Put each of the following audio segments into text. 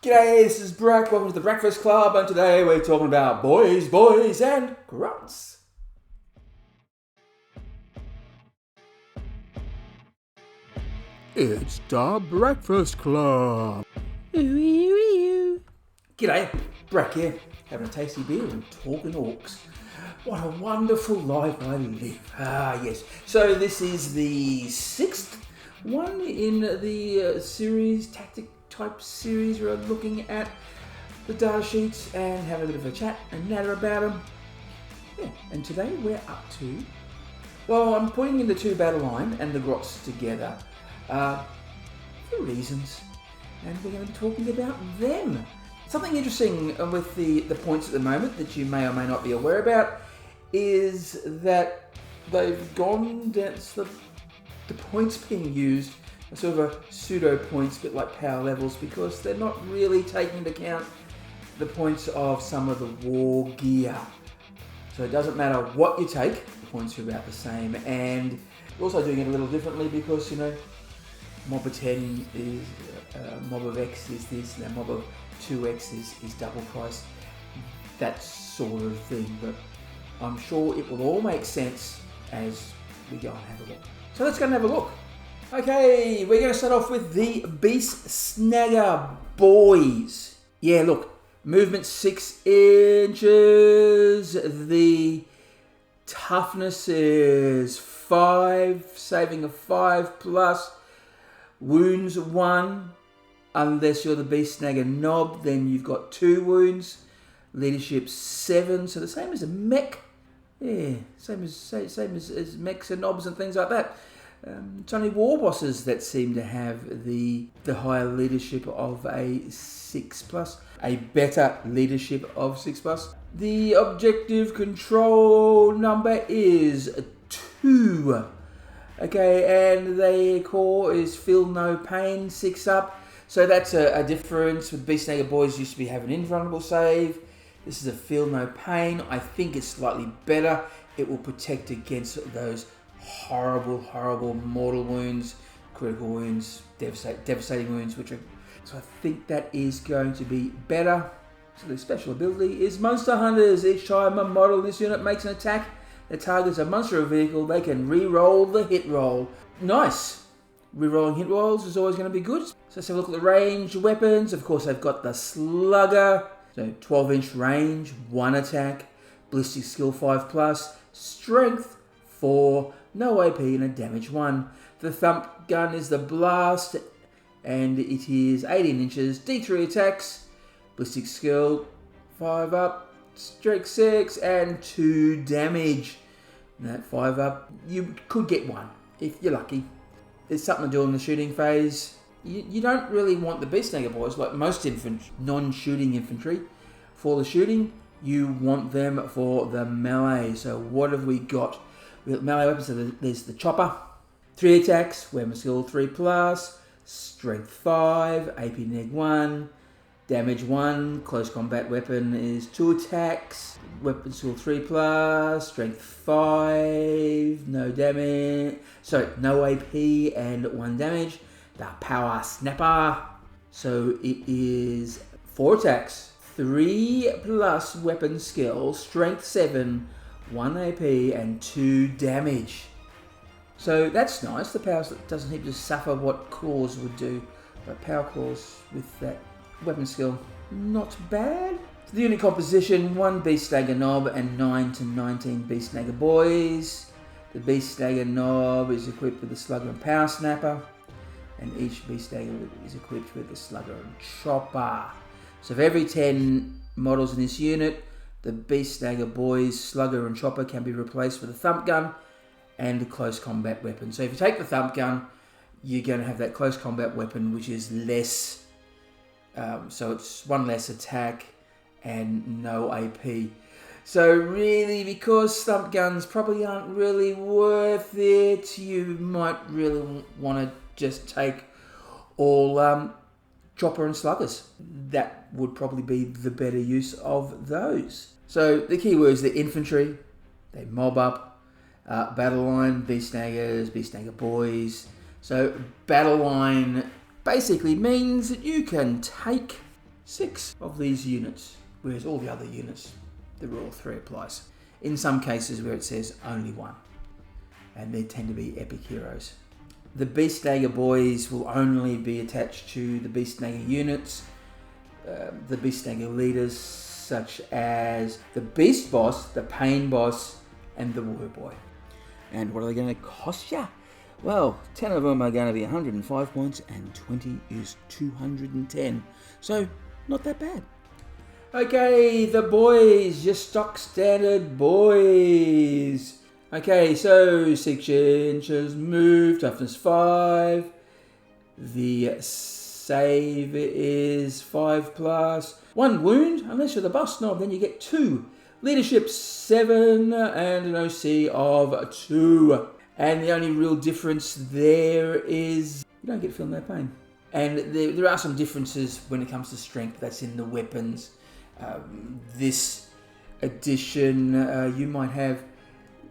G'day, this is BRAK. Welcome to the Breakfast Club, and today we're talking about Boys and Grots. It's the Breakfast Club. G'day, BRAK here, having a tasty beer and talking orcs. What a wonderful life I live. Ah, yes. So this is the sixth one in the series, tactic type series, where I'm looking at the data sheets and having a bit of a chat and natter about them. Yeah, and today we're up to, well, I'm putting in the two battle line and the grots together for reasons, and we're going to be talking about them. Something interesting with the points at the moment that you may or may not be aware about is that they've gone down, the points being used are sort of a pseudo points, a bit like power levels, because they're not really taking into account the points of some of the war gear. So it doesn't matter what you take, the points are about the same. And we're also doing it a little differently because, you know, mob of 10 is, mob of X is this, and a mob of 2X is double price, that sort of thing. But I'm sure it will all make sense as we go and have a look. So let's go and have a look. Okay, we're going to start off with the Beastsnagga boys. Yeah, look, movement 6 inches, the toughness is 5, saving of 5 plus, wounds 1, unless you're the Beastsnagga knob, then you've got 2 wounds, leadership 7, so the same as a mech. Yeah, same as mechs and knobs and things like that. It's only war bosses that seem to have the higher leadership of a 6+, a better leadership of 6+. The objective control number is 2. Okay, and the core is feel no pain, 6 up. So that's a difference. With Beastsnagga boys used to be having invulnerable save. This is a feel no pain. I think it's slightly better. It will protect against those horrible mortal wounds, critical wounds, devastating wounds, so I think that is going to be better. So the special ability is Monster Hunters. Each time a model in this unit makes an attack that targets a monster or vehicle, they can re-roll the hit roll. Nice. Re-rolling hit rolls is always going to be good. So let's have a look at the ranged weapons. Of course, they've got the slugger, so 12-inch range, 1 attack, ballistic skill 5+, strength 4, no AP and a damage 1. The thump gun is the blast, and it is 18 inches, D3 attacks, ballistic skill 5 up, strength 6, and 2 damage. And that 5 up, you could get 1 if you're lucky. There's something to do in the shooting phase. You don't really want the Beastsnagga boys, like most non-shooting infantry. For the shooting, you want them for the melee. So what have we got? We've got melee weapons, so there's the chopper. 3 attacks, weapon skill 3+, strength 5, AP neg 1, damage 1, close combat weapon is 2 attacks, weapon skill 3+, strength 5, no damage, so no AP and 1 damage. The power snapper, so it is 4 attacks, 3+ weapon skill, strength 7, 1 AP and 2 damage. So that's nice. The power doesn't need to suffer what claws would do, but power claws with that weapon skill, not bad. For the unit composition, 1 Beastsnagga knob and 9 to 19 Beastsnagga boys. The Beastsnagga knob is equipped with the slugger and power snapper, and each Beastsnagga is equipped with the slugger and chopper. So for every 10 models in this unit, the Beastsnagga boys, slugger and chopper can be replaced with a thump gun and a close combat weapon. So if you take the thump gun, you're going to have that close combat weapon, which is less, so it's 1 less attack and no AP. So really, because thump guns probably aren't really worth it, you might really want to just take all chopper and sluggers. That would probably be the better use of those. So the keywords, the infantry, they mob up, battle line, Beastsnaggas, Beastsnagga boys. So battle line basically means that you can take 6 of these units, whereas all the other units, the rule of 3 applies. In some cases where it says only 1, and they tend to be epic heroes. The Beastsnagga boys will only be attached to the Beastsnagga units, the Beastsnagga leaders, such as the Beast Boss, the Pain Boss, and the War Boy. And what are they going to cost ya? Well, 10 of them are going to be 105 points, and 20 is 210. So, not that bad. Okay, the boys, your stock standard boys. Okay, so 6 inches move, toughness 5. The save is 5+. 1 wound, unless you're the boss knob, then you get 2. Leadership 7 and an OC of 2. And the only real difference there is you don't get feel no pain. And there are some differences when it comes to strength. That's in the weapons. This edition, you might have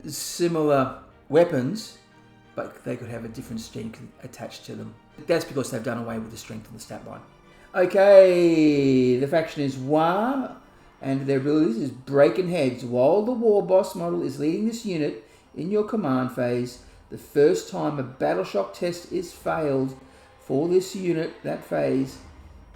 similar weapons, but they could have a different strength attached to them. That's because they've done away with the strength on the stat line. Okay, the faction is War, and their abilities is breaking heads. While the War Boss model is leading this unit in your command phase, the first time a battle shock test is failed for this unit, that phase,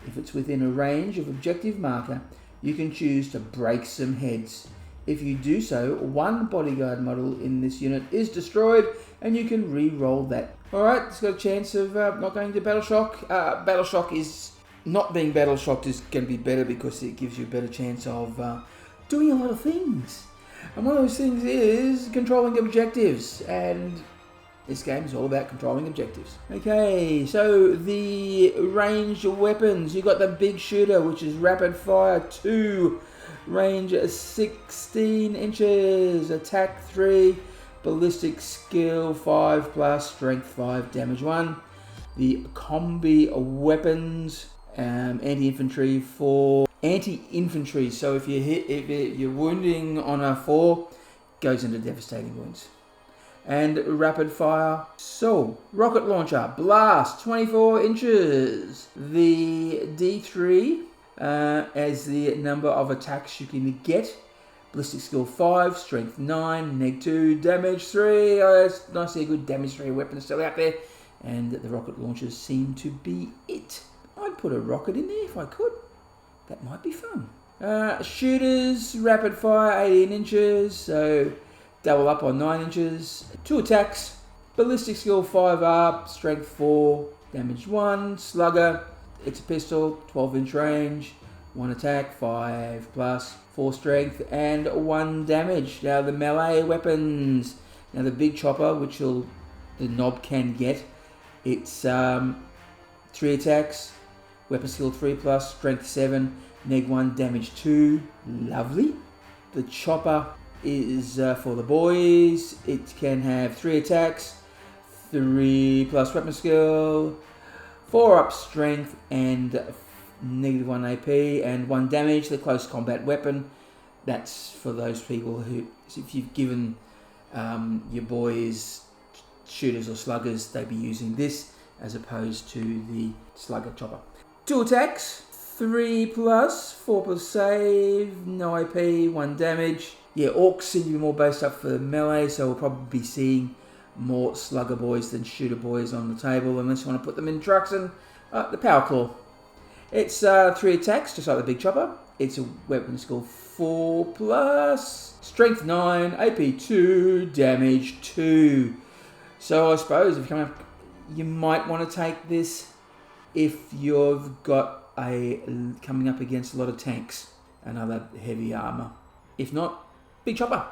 if it's within a range of objective marker, you can choose to break some heads. If you do so, 1 bodyguard model in this unit is destroyed, and you can re-roll that. Alright, it's got a chance of not going to battle shock. Battle shock is not being battle shocked is going to be better because it gives you a better chance of doing a lot of things. And one of those things is controlling objectives, and this game is all about controlling objectives. Okay, so the ranged weapons, you got the big shooter, which is rapid fire 2, range 16 inches, attack 3, ballistic skill 5+, strength 5, damage 1. The combi weapons, anti-infantry 4. Anti-infantry, so if you're wounding on a 4, goes into devastating wounds. And rapid fire, so rocket launcher, blast 24 inches. The D3 as the number of attacks you can get. Ballistic skill 5, strength 9, neg 2, damage 3. It's nice to see a good damage 3 weapon still out there. And the rocket launchers seem to be it. I'd put a rocket in there if I could. That might be fun. Shooters, rapid fire, 18 inches, so double up on 9 inches. 2 attacks, ballistic skill 5 up, strength 4, damage 1. Slugger, it's a pistol, 12-inch range, 1 attack, 5+, 4 strength, and 1 damage. Now the melee weapons. Now the big chopper, which the knob can get, it's 3 attacks, weapon skill 3+, strength 7, neg 1, damage 2. Lovely. The chopper is for the boys. It can have 3 attacks, 3+ weapon skill, 4 up strength, and -1 AP, and 1 damage. The close combat weapon. That's for those people who, if you've given your boys shooters or sluggers, they'd be using this as opposed to the slugger chopper. 2 attacks, 3+, 4+ save, no AP, 1 damage. Yeah, Orks seem to be more based up for melee, so we'll probably be seeing more slugger boys than shooter boys on the table, unless you want to put them in trucks. And the power claw. It's 3 attacks, just like the big chopper. It's a weapon skill 4+, strength 9, AP 2, damage 2. So I suppose if you come up, you might want to take this if you've got coming up against a lot of tanks and other heavy armor. If not, big chopper.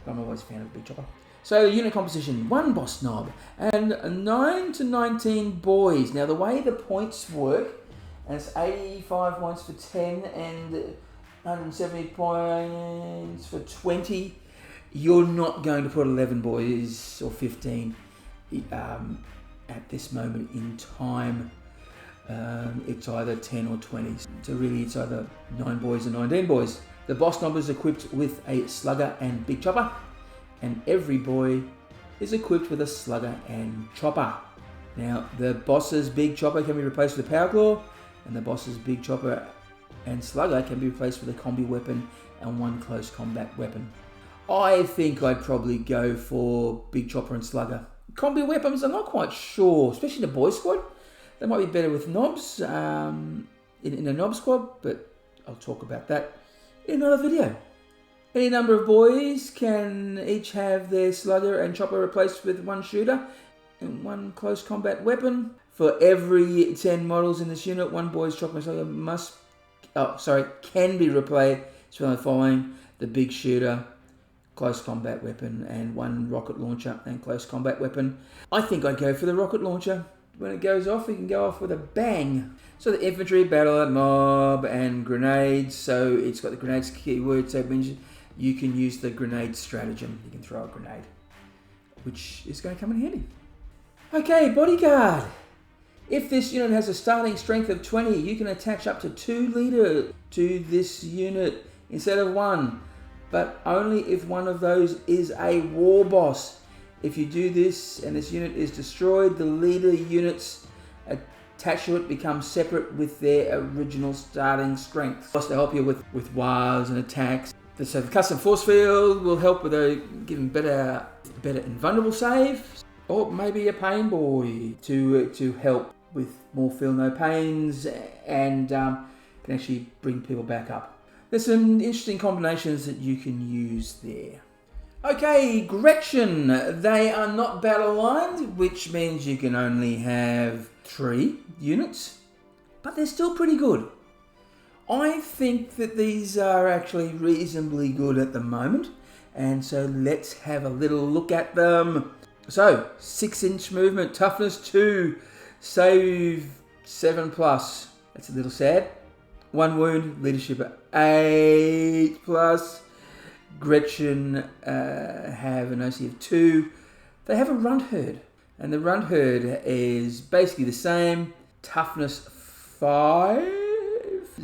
I'm always a fan of big chopper. So unit composition, 1 boss knob and 9 to 19 boys. Now the way the points work, and it's 85 points for 10 and 170 points for 20. You're not going to put 11 boys or 15 at this moment in time. It's either 10 or 20. So really it's either 9 boys or 19 boys. The boss knob is equipped with a slugger and big chopper, and every boy is equipped with a slugger and chopper. Now the boss's big chopper can be replaced with a power claw, and the boss's big chopper and slugger can be replaced with a combi weapon and one close combat weapon. I think I'd probably go for big chopper and slugger. Combi weapons, I'm not quite sure, especially in the boy squad. They might be better with knobs in a knob squad, but I'll talk about that in another video. Any number of boys can each have their slugger and chopper replaced with one shooter and one close combat weapon. For every 10 models in this unit, one boy's chopper and slugger can be replaced with the following: the big shooter, close combat weapon, and one rocket launcher and close combat weapon. I think I'd go for the rocket launcher. When it goes off, you can go off with a bang. So the infantry, battler, mob, and grenades. So it's got the grenades keyword, so it means you can use the grenade stratagem. You can throw a grenade, which is going to come in handy. Okay, bodyguard. If this unit has a starting strength of 20, you can attach up to 2 leaders to this unit instead of 1, but only if one of those is a war boss. If you do this and this unit is destroyed, the leader units attached to it become separate with their original starting strength. To help you with wars and attacks. So the custom force field will help with giving better invulnerable save, or maybe a pain boy to help with more feel no pains and can actually bring people back up. There's some interesting combinations that you can use there. Okay, Gretchen. They are not battle lined, which means you can only have 3 units, but they're still pretty good. I think that these are actually reasonably good at the moment, and so let's have a little look at them. So, 6-inch movement, toughness 2, save 7+. That's a little sad. 1 wound, leadership 8+. Gretchen have an OC of 2. They have a runtherd, and the runtherd is basically the same. Toughness 5,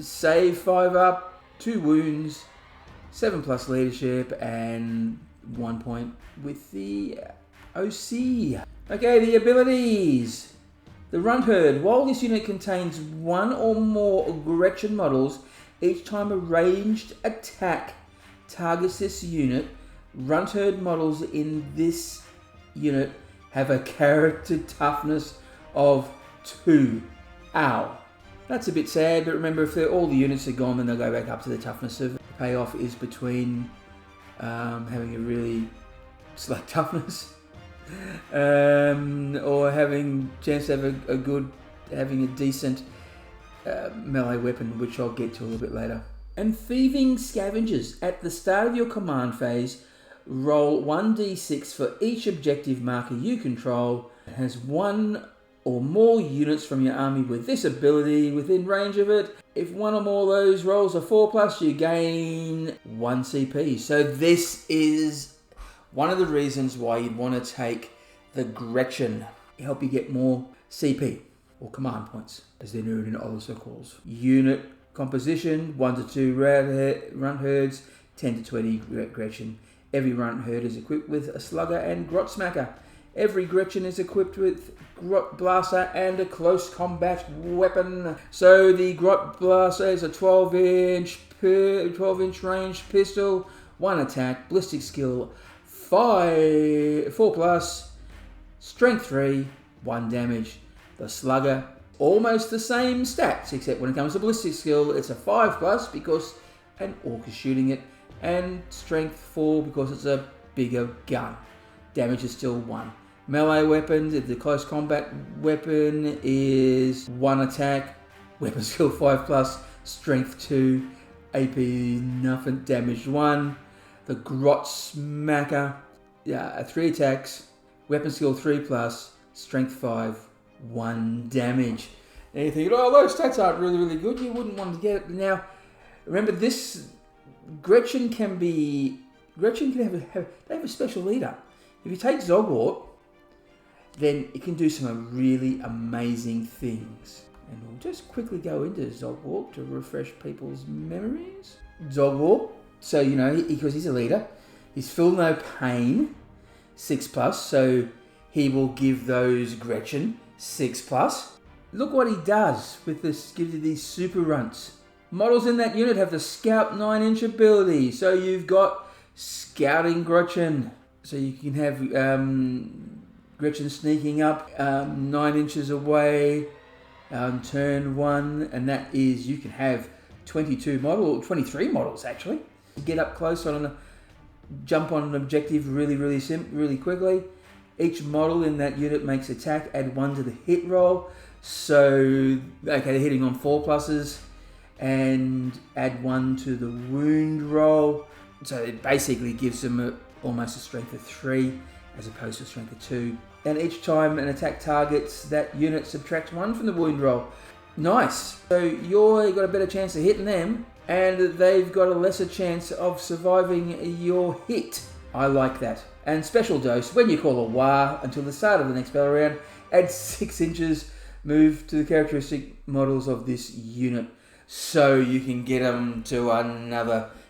save 5 up, 2 wounds, 7+ leadership, and 1 point with the OC. Okay, the abilities. The runtherd. While this unit contains 1 or more Gretchen models, each time a ranged attack targets this unit, runtherd models in this unit have a character toughness of 2. Ow. That's a bit sad, but remember, if all the units are gone, then they'll go back up to the toughness of. The payoff is between having a really slack toughness or having a chance to have having a decent melee weapon, which I'll get to a little bit later. And thieving scavengers. At the start of your command phase, roll 1d6 for each objective marker you control. It has 1 or more units from your army with this ability within range of it. If 1 or more of those rolls are 4+, you gain 1 CP. So this is one of the reasons why you'd want to take the Gretchen. Help you get more CP, or command points, as they're known in other circles. Unit composition: 1 to 2 runtherds, 10 to 20 Gretchen. Every runtherd is equipped with a slugger and grotsmacker. Every Gretchen is equipped with grot blaster and a close combat weapon. So the grot blaster is a 12-inch range pistol, 1 attack, ballistic skill 4+, strength 3, 1 damage. The slugger, almost the same stats, except when it comes to ballistic skill, it's a 5+ because an orc is shooting it, and strength 4 because it's a bigger gun. Damage is still 1. Melee weapons, the close combat weapon is 1 attack, weapon skill 5+, strength 2, AP nothing, damage 1. The grotsmacker, 3 attacks, weapon skill 3+, strength 5, 1 damage. And you think, oh, those stats aren't really, really good. You wouldn't want to get it. Now, remember this, Gretchen can have a special leader. If you take Zogwart, then it can do some really amazing things. And we'll just quickly go into Zogwart to refresh people's memories. Zogwart, so you know, because he's a leader, he's feel no pain, 6+, so he will give those Gretchen 6+. Look what he does with this, gives you these super runts. Models in that unit have the Scout 9-inch ability. So you've got Scouting Gretchen. So you can have Gretchen sneaking up 9 inches away on turn 1. And that is, you can have 23 models actually. Get up close jump on an objective really quickly. Each model in that unit makes attack, add 1 to the hit roll. So, okay, they're hitting on 4+, and add 1 to the wound roll. So it basically gives them almost a strength of 3 as opposed to a strength of 2. And each time an attack targets that unit, subtract 1 from the wound roll. Nice. So you've got a better chance of hitting them, and they've got a lesser chance of surviving your hit. I like that. And special dose, when you call a war until the start of the next battle round, add 6 inches, move to the characteristic models of this unit. So you can get them to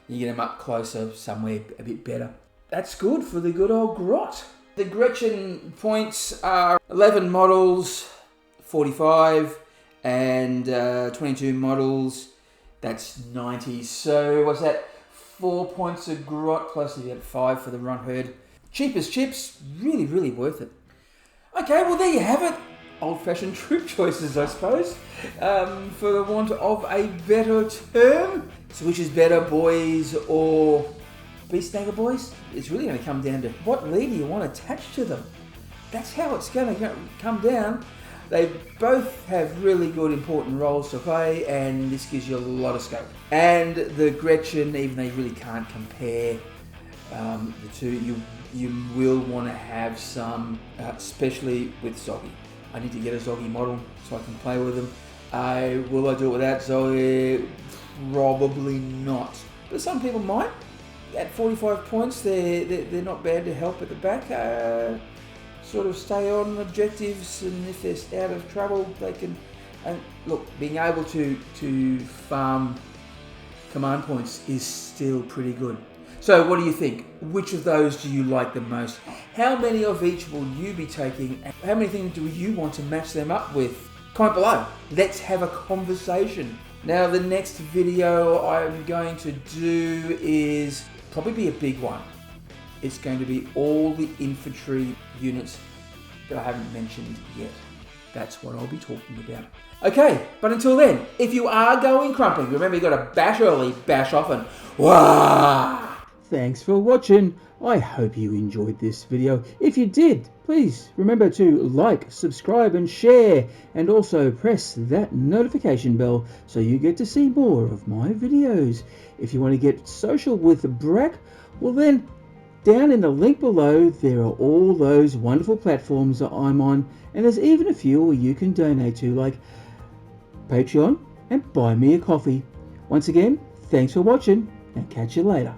you get them up closer, somewhere a bit better. That's good for the good old Grot. The Gretchen points are 11 models, 45, and 22 models, that's 90. So what's that? 4 points of Grot, plus you get 5 for the runtherd. Cheap as chips, really worth it. Okay, well there you have it. Old-fashioned troop choices, I suppose, for the want of a better term. So which is better, boys or Beastsnagga boys? It's really going to come down to what leader you want attached to them. That's how it's going to come down. They both have really good important roles to play, and this gives you a lot of scope. And the Gretchen, even though you really can't compare the two, you will want to have some, especially with Zoggy. I need to get a Zoggy model so I can play with them. Will I do it without Zoggy? Probably not. But some people might. At 45 points, they're not bad to help at the back. Sort of stay on objectives, and if they're out of trouble, they can. And look, being able to farm command points is still pretty good. So what do you think? Which of those do you like the most? How many of each will you be taking? How many things do you want to match them up with? Comment below. Let's have a conversation. Now the next video I'm going to do is probably be a big one. It's going to be all the infantry units that I haven't mentioned yet. That's what I'll be talking about. Okay, but until then, if you are going crumping, remember you've got to bash early, bash often. Wah! Thanks for watching. I hope you enjoyed this video. If you did, please remember to like, subscribe and share, and also press that notification bell so you get to see more of my videos. If you want to get social with BRAK, well then, down in the link below, there are all those wonderful platforms that I'm on, and there's even a few you can donate to, like Patreon and Buy Me a Coffee. Once again, thanks for watching, and catch you later.